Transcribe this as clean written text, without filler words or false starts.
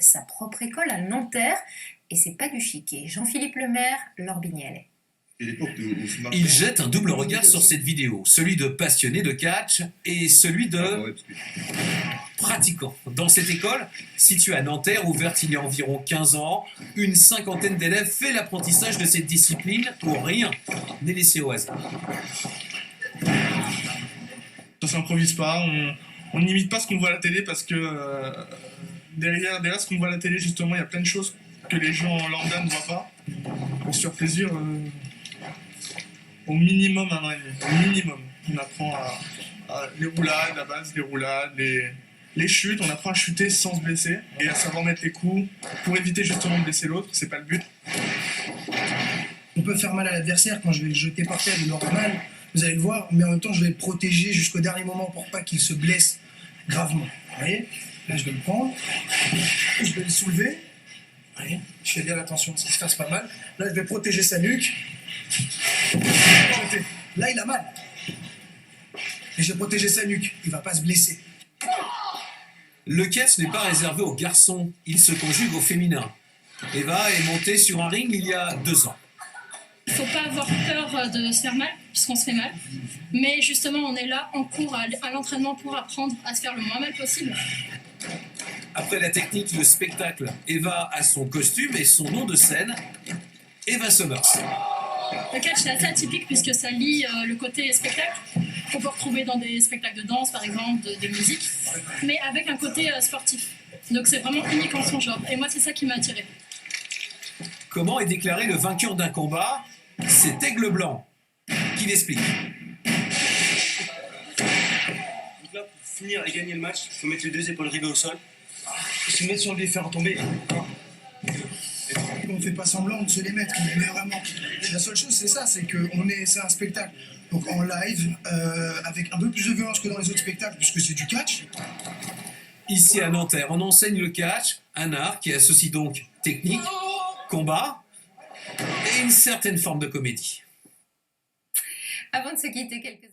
sa propre école à Nanterre. Et c'est pas du chiquet. Jean-Philippe Lemaire, Lorbignel. Il jette un double regard sur cette vidéo, celui de passionné de catch et celui de pratiquant. Dans cette école, située à Nanterre, ouverte il y a environ 15 ans, une cinquantaine d'élèves fait l'apprentissage de cette discipline où rien n'est laissé au hasard. Ça s'improvise pas, on n'imite pas ce qu'on voit à la télé parce que derrière ce qu'on voit à la télé, justement, il y a plein de choses que les gens lambda ne voient pas. Pour se faire plaisir, au minimum un an et demi. Au minimum. On apprend les roulades, la base, les roulades, les chutes. On apprend à chuter sans se blesser et à savoir mettre les coups pour éviter justement de blesser l'autre. C'est pas le but. On peut faire mal à l'adversaire quand je vais le jeter par terre, il aura mal, vous allez le voir, mais en même temps je vais le protéger jusqu'au dernier moment pour pas qu'il se blesse gravement. Vous voyez? Là je vais le prendre, je vais le soulever. Vous voyez? Je fais bien attention, ça se fasse pas mal. Là je vais protéger sa nuque. Là il a mal. Et je vais protéger sa nuque, il va pas se blesser. Le catch n'est pas réservé aux garçons, il se conjugue au féminin. Eva est montée sur un ring il y a 2 ans. Il ne faut pas avoir peur de se faire mal, puisqu'on se fait mal. Mais justement, on est là, en cours à l'entraînement pour apprendre à se faire le moins mal possible. Après la technique, le spectacle, Eva a son costume et son nom de scène, Eva Summers. Le catch, c'est assez atypique puisque ça lie le côté spectacle, qu'on peut retrouver dans des spectacles de danse, par exemple, de musique, mais avec un côté sportif. Donc c'est vraiment unique en son genre. Et moi, c'est ça qui m'a attirée. Comment est déclaré le vainqueur d'un combat? C'est Aigle Blanc qui l'explique. Donc là, pour finir et gagner le match, il faut mettre les 2 épaules rivées au sol, se mettre sur le pied, faire retomber. On fait pas semblant de se les mettre, mais vraiment. La seule chose c'est ça, c'est c'est un spectacle. Donc en live, avec un peu plus de violence que dans les autres spectacles, puisque c'est du catch. Ici à Nanterre, on enseigne le catch, un art qui associe donc technique, combat et une certaine forme de comédie. Avant de se quitter, quelques